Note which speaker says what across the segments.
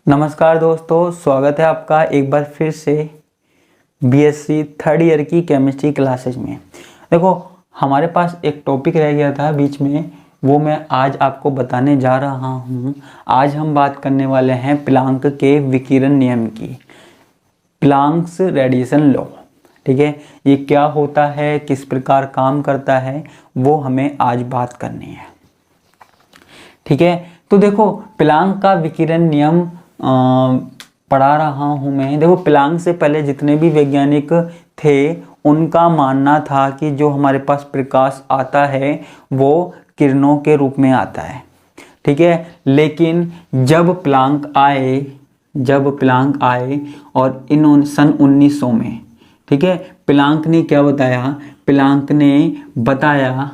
Speaker 1: नमस्कार दोस्तों, स्वागत है आपका एक बार फिर से बीएससी थर्ड ईयर की केमिस्ट्री क्लासेज में। देखो, हमारे पास एक टॉपिक रह गया था बीच में, वो मैं आज आपको बताने जा रहा हूँ। आज हम बात करने वाले हैं प्लांक के विकिरण नियम की, प्लांक्स रेडिएशन लॉ। ठीक है, ये क्या होता है, किस प्रकार काम करता है, वो हमें आज बात करनी है। ठीक है, तो देखो प्लांक का विकिरण नियम पढ़ा रहा हूं मैं। देखो, प्लांक से पहले जितने भी वैज्ञानिक थे उनका मानना था कि जो हमारे पास प्रकाश आता है वो किरणों के रूप में आता है। ठीक है, लेकिन जब प्लांक आए और इन्होंने सन 1900 में, ठीक है, प्लांक ने क्या बताया, प्लांक ने बताया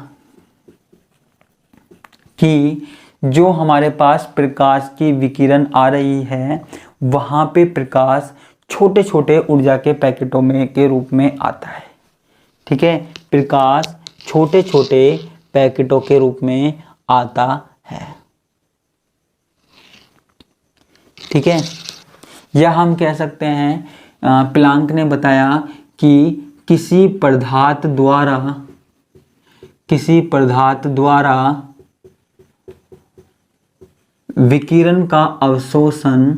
Speaker 1: कि जो हमारे पास प्रकाश की विकिरण आ रही है वहाँ पे प्रकाश छोटे छोटे ऊर्जा के पैकेटों में के रूप में आता है। ठीक है, प्रकाश छोटे छोटे पैकेटों के रूप में आता है। ठीक है, या हम कह सकते हैं प्लांक ने बताया कि किसी पदार्थ द्वारा विकिरण का अवशोषण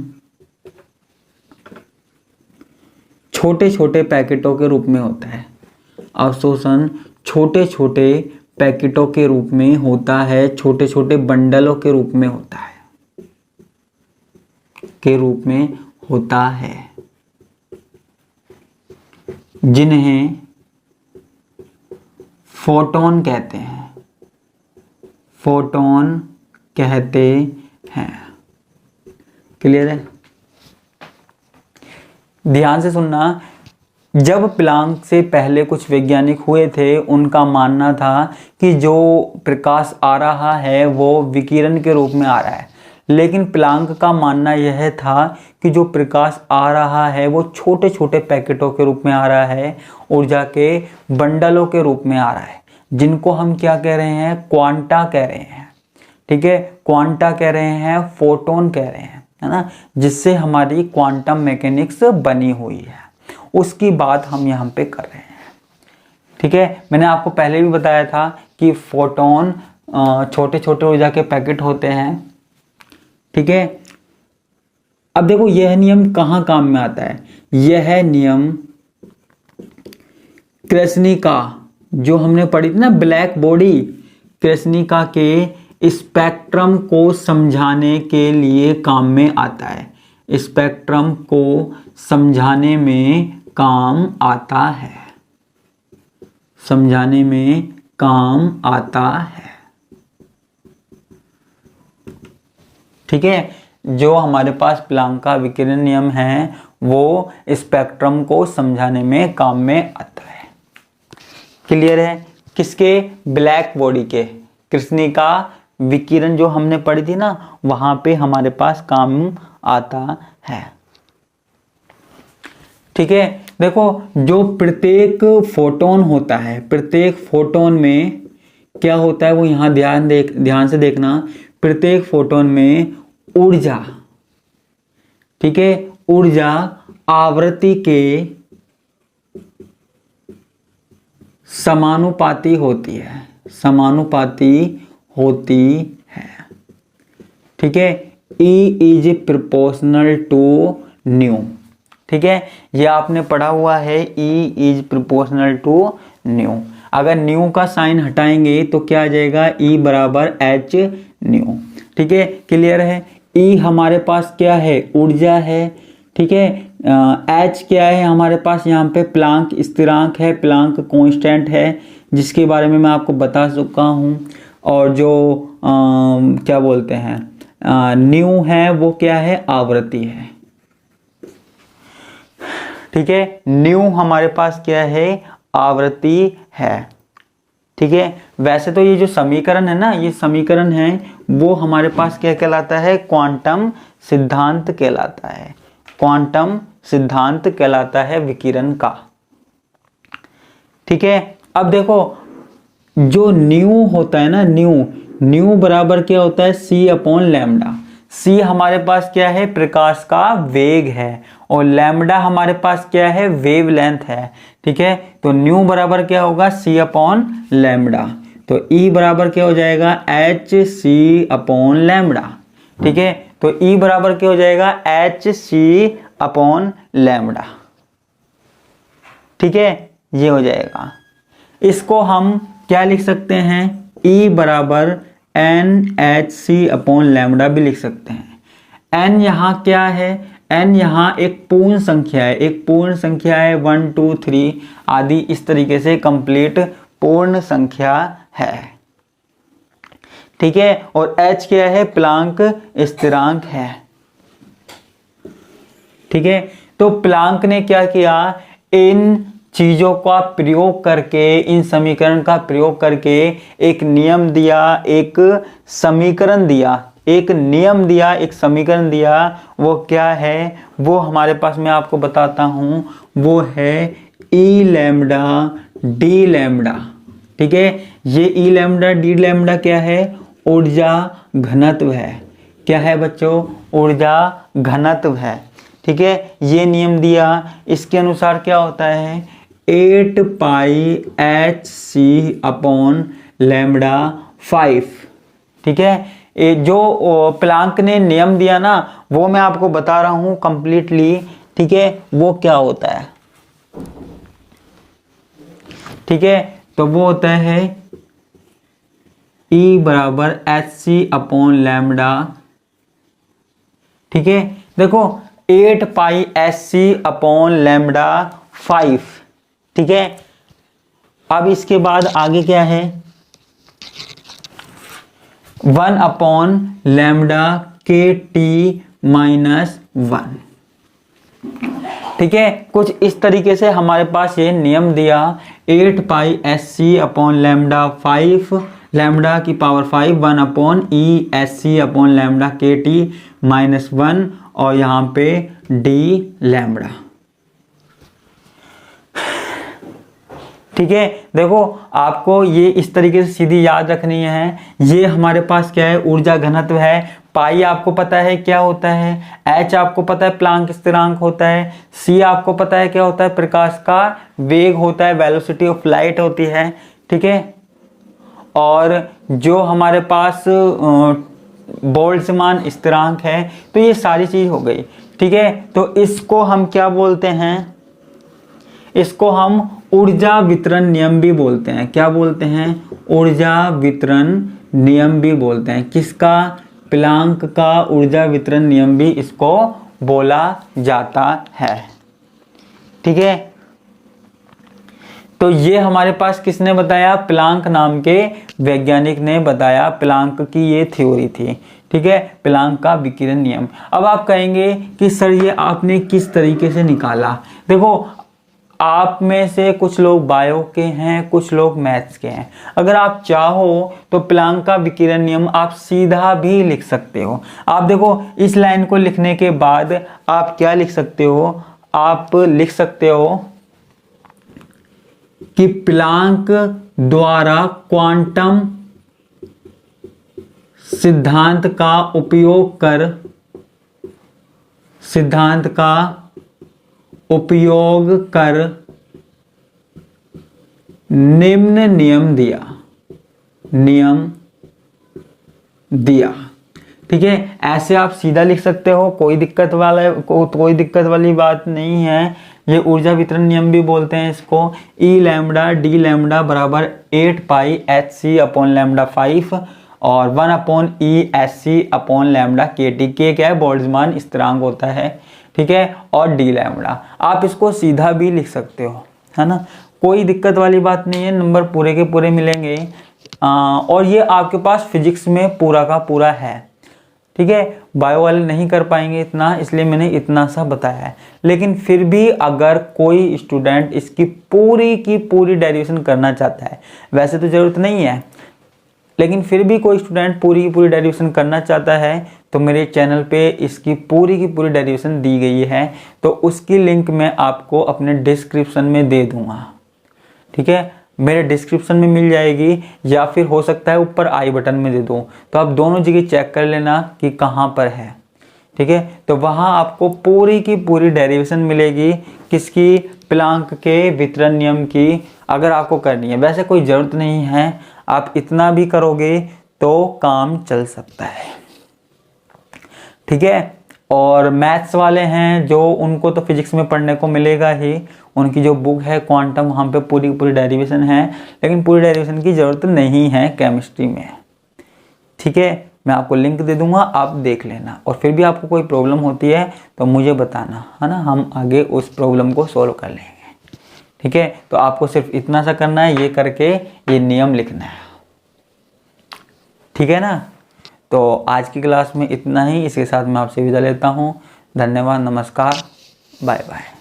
Speaker 1: छोटे छोटे पैकेटों के रूप में होता है। अवशोषण छोटे छोटे पैकेटों के रूप में होता है, छोटे छोटे बंडलों के रूप में होता है, जिन्हें फोटोन कहते हैं। क्लियर है? ध्यान से सुनना। जब प्लांक से पहले कुछ वैज्ञानिक हुए थे, उनका मानना था कि जो प्रकाश आ रहा है वो विकिरण के रूप में आ रहा है, लेकिन प्लांक का मानना यह था कि जो प्रकाश आ रहा है वो छोटे छोटे पैकेटों के रूप में आ रहा है, ऊर्जा के बंडलों के रूप में आ रहा है, जिनको हम क्या कह रहे हैं, क्वांटा कह रहे हैं। ठीक है, क्वांटा कह रहे हैं, फोटोन कह रहे हैं, है ना, जिससे हमारी क्वांटम मैकेनिक्स बनी हुई है, उसकी बात हम यहाँ पे कर रहे हैं। ठीक है, मैंने आपको पहले भी बताया था कि फोटोन छोटे छोटे ऊर्जा के पैकेट होते हैं। ठीक है, अब देखो यह नियम कहाँ काम में आता है। यह नियम कृष्णिका, जो हमने पढ़ी थी ना, ब्लैक बॉडी, कृष्णिका के स्पेक्ट्रम को समझाने के लिए काम में आता है। स्पेक्ट्रम को समझाने में काम आता है, ठीक है, जो हमारे पास प्लांक का विकिरण नियम है वो स्पेक्ट्रम को समझाने में काम में आता है। क्लियर है? किसके? ब्लैक बॉडी के। कृष्णिका विकिरण जो हमने पढ़ी थी ना, वहां पे हमारे पास काम आता है। ठीक है, देखो जो प्रत्येक फोटोन होता है, प्रत्येक फोटोन में क्या होता है वो यहां ध्यान से देखना। प्रत्येक फोटोन में ऊर्जा, ठीक है, ऊर्जा आवृत्ति के समानुपाती होती है। ठीक है, E is proportional to nu. ठीक है, ये आपने पढ़ा हुआ है, E is proportional to nu. अगर न्यू का साइन हटाएंगे तो क्या आ जाएगा, E बराबर H न्यू। ठीक है, क्लियर है? E हमारे पास क्या है, ऊर्जा है। ठीक है, H क्या है हमारे पास, यहाँ पे प्लांक स्थिरांक है, प्लांक कांस्टेंट है, जिसके बारे में मैं आपको बता चुका हूँ। और जो क्या बोलते हैं न्यू है, वो क्या है, आवृत्ति है। ठीक है, न्यू हमारे पास क्या है, आवृत्ति है। ठीक है, वैसे तो ये जो समीकरण है ना, ये समीकरण है वो हमारे पास क्या कहलाता है, क्वांटम सिद्धांत कहलाता है। क्वांटम सिद्धांत कहलाता है विकिरण का। ठीक है, अब देखो जो न्यू होता है ना, न्यू बराबर क्या होता है, C/λ। c हमारे पास क्या है, प्रकाश का वेग है, और लैम्डा हमारे पास क्या है, वेवलेंथ है। ठीक है, तो न्यू बराबर क्या होगा, c अपॉन लैम्डा। तो E बराबर क्या हो जाएगा, एच सी अपॉन लैम्डा। ठीक है, तो E बराबर क्या हो जाएगा, एच सी अपॉन लैम्डा। ठीक है, ये हो जाएगा। इसको हम क्या लिख सकते हैं, E बराबर n h c upon lambda भी लिख सकते हैं। n यहाँ क्या है, n यहाँ एक पूर्ण संख्या है, एक पूर्ण संख्या है 1 2 3 आदि, इस तरीके से कंप्लीट पूर्ण संख्या है। ठीक है, और h क्या है, प्लांक स्थिरांक है। ठीक है, तो प्लांक ने क्या किया, इन चीजों का प्रयोग करके, इन समीकरण का प्रयोग करके एक नियम दिया, एक समीकरण दिया, एक नियम दिया, एक समीकरण दिया। वो क्या है, वो हमारे पास मैं आपको बताता हूं, वो है ई लैम्डा डी लैम्डा। ठीक है, ये ई लैम्डा डी लैम्डा क्या है, ऊर्जा घनत्व है। क्या है बच्चों, ऊर्जा घनत्व है। ठीक है, ये नियम दिया, इसके अनुसार क्या होता है, 8 pi h c upon lambda 5। ठीक है, ये जो प्लांक ने नियम दिया ना, वो मैं आपको बता रहा हूं कंप्लीटली। ठीक है, वो क्या होता है, ठीक है, तो वो होता है E बराबर एच सी अपॉन लैम्डा। ठीक है, देखो 8 pi h c upon lambda 5। ठीक है, अब इसके बाद आगे क्या है, 1 अपॉन लैम्डा के टी माइनस 1। ठीक है, कुछ इस तरीके से हमारे पास ये नियम दिया, 8 पाई एस सी अपॉन लैम्डा 5, लैम्डा की power 5, 1 upon E S C upon lambda के टी माइनस 1, और यहाँ पे डी लैम्डा। ठीक है, देखो आपको ये इस तरीके से सीधी याद रखनी है। ये हमारे पास क्या है, ऊर्जा घनत्व है। पाई आपको पता है क्या होता है, एच आपको पता है प्लांक स्थिरांक होता है, सी आपको पता है क्या होता है, प्रकाश का वेग होता है, वेलोसिटी ऑफ लाइट होती है। ठीक है, और जो हमारे पास बोल्ट्जमान स्थिरांक है, तो ये सारी चीज हो गई। ठीक है, तो इसको हम क्या बोलते हैं, इसको हम ऊर्जा वितरण नियम भी बोलते हैं। क्या बोलते हैं, ऊर्जा वितरण नियम भी बोलते हैं। किसका, प्लांक का ऊर्जा वितरण नियम भी इसको बोला जाता है। ठीक है, तो ये हमारे पास किसने बताया, प्लांक नाम के वैज्ञानिक ने बताया, प्लांक की ये थ्योरी थी। ठीक है, प्लांक का विकिरण नियम। अब आप कहेंगे कि सर ये आपने किस तरीके से निकाला। देखो, आप में से कुछ लोग बायो के हैं, कुछ लोग मैथ्स के हैं। अगर आप चाहो तो प्लांक का विकिरण नियम आप सीधा भी लिख सकते हो। आप देखो, इस लाइन को लिखने के बाद आप क्या लिख सकते हो, आप लिख सकते हो कि प्लांक द्वारा क्वांटम सिद्धांत का उपयोग कर निम्न नियम दिया। ठीक है, ऐसे आप सीधा लिख सकते हो, कोई दिक्कत वाली बात नहीं है। ये ऊर्जा वितरण नियम भी बोलते हैं इसको। ई लैम्डा डी लैम्डा बराबर 8 pi h c upon lambda 5 और 1 upon E S C upon lambda के टी। के क्या है, बोल्ट्जमान स्थिरांक होता है। ठीक है, और डी लैम्डा आप इसको सीधा भी लिख सकते हो, है ना, कोई दिक्कत वाली बात नहीं है। नंबर पूरे के पूरे मिलेंगे। और ये आपके पास फिजिक्स में पूरा का पूरा है। ठीक है, बायो वाले नहीं कर पाएंगे इतना, इसलिए मैंने इतना सा बताया है। लेकिन फिर भी अगर कोई स्टूडेंट इसकी पूरी की पूरी डेरिवेशन करना चाहता है, वैसे तो ज़रूरत नहीं है, लेकिन फिर भी कोई स्टूडेंट पूरी की पूरी डेरिवेशन करना चाहता है, तो मेरे चैनल पे इसकी पूरी की पूरी डेरिवेशन दी गई है। तो उसकी लिंक मैं आपको अपने डिस्क्रिप्शन में दे दूंगा। ठीक है, मेरे डिस्क्रिप्शन में मिल जाएगी, या फिर हो सकता है ऊपर आई बटन में दे दूँ, तो आप दोनों जगह चेक कर लेना कि कहाँ पर है। ठीक है, तो वहाँ आपको पूरी की पूरी डेरिवेशन मिलेगी किसकी, प्लैंक के वितरण नियम की, अगर आपको करनी है। वैसे कोई ज़रूरत नहीं है, आप इतना भी करोगे तो काम चल सकता है। ठीक है, और मैथ्स वाले हैं जो, उनको तो फिजिक्स में पढ़ने को मिलेगा ही, उनकी जो बुक है क्वांटम, वहाँ पे पूरी पूरी डेरिवेशन है, लेकिन पूरी डेरिवेशन की ज़रूरत नहीं है केमिस्ट्री में। ठीक है, मैं आपको लिंक दे दूंगा, आप देख लेना, और फिर भी आपको कोई प्रॉब्लम होती है तो मुझे बताना, है ना, हम आगे उस प्रॉब्लम को सॉल्व कर लेंगे। ठीक है, तो आपको सिर्फ इतना सा करना है, ये करके ये नियम लिखना है। ठीक है ना, तो आज की क्लास में इतना ही, इसके साथ मैं आपसे विदा लेता हूँ। धन्यवाद, नमस्कार, बाय बाय।